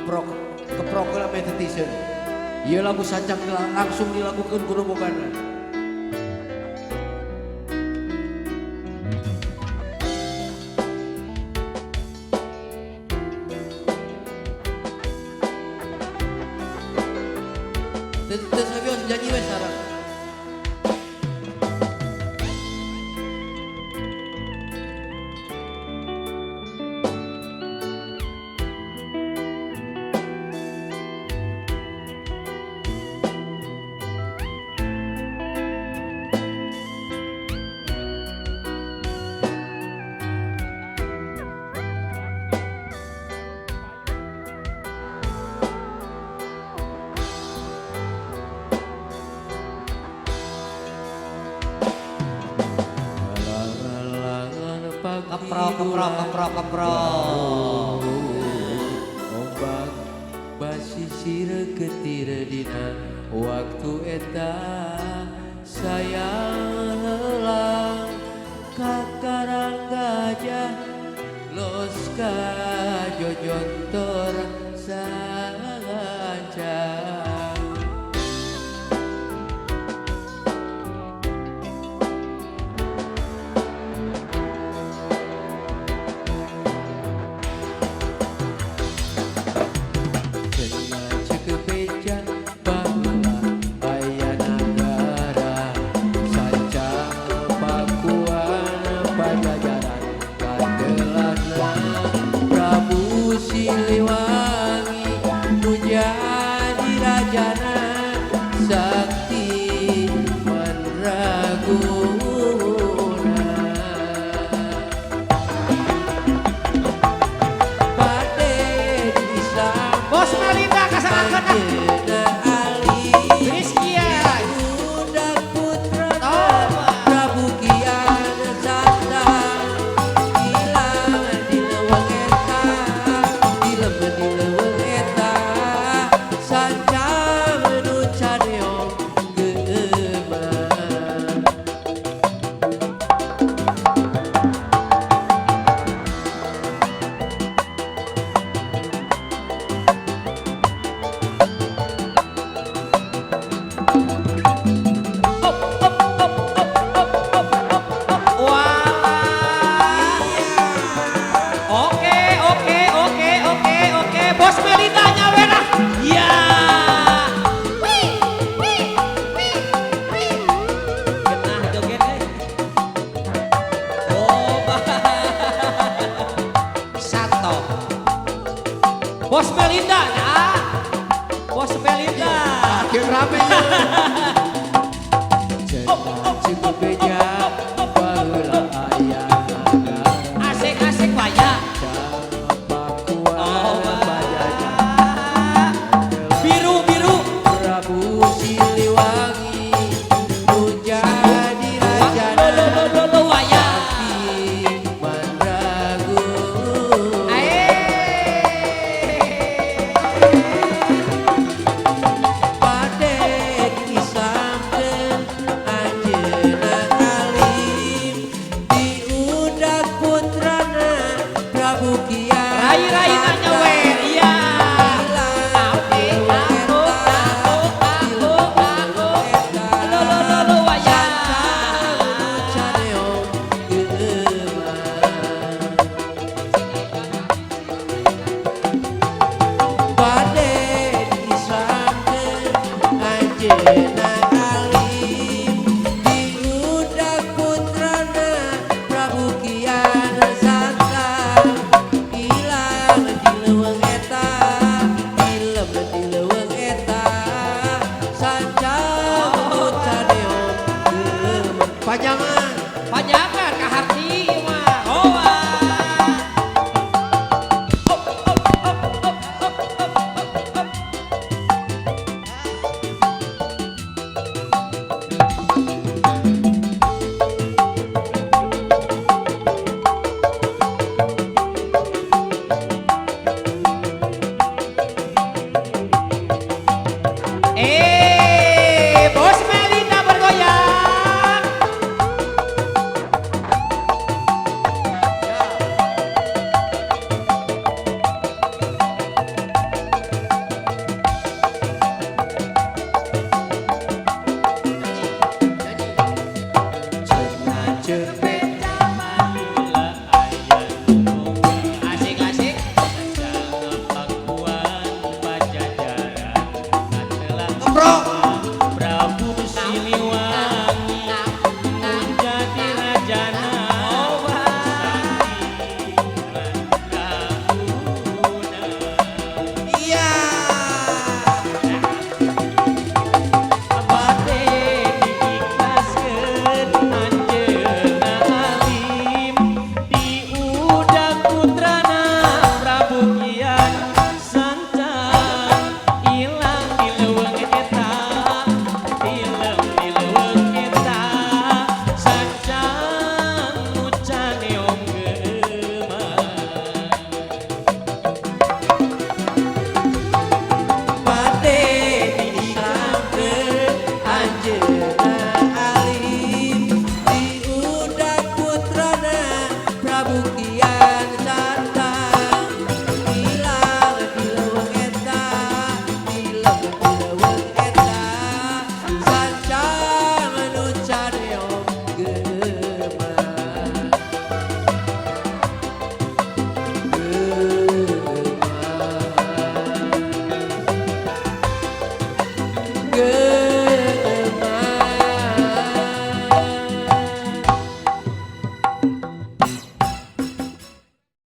ke program netizen. Ieu lagu sancang langsung dilakukan ku rombongan. Teu sabios nyanyi we sareng. Keprok. Ombak basisir ketir dina waktu eta sayang heula kakarang gajah los ka jojontor salancar. Sakti mandraguna Pade Islam Bos Melinda kasangakeun Rizkia Budak putra Prabu Kian Santang hilang di leuweung eta di leuweung eta sancang nu cadeong geeman. Oke Bos Melinda nyawerah ya genah joget Sato Bos Melinda ya Bos Melinda Makin rame ya. Cukup beja baheula aya nagara asik waya biru Prabu Siliwangi nu jadi rajana waya mandraguna Pade Islamkeun anjeunna alim diudak putrana Prabu Kian rai nanya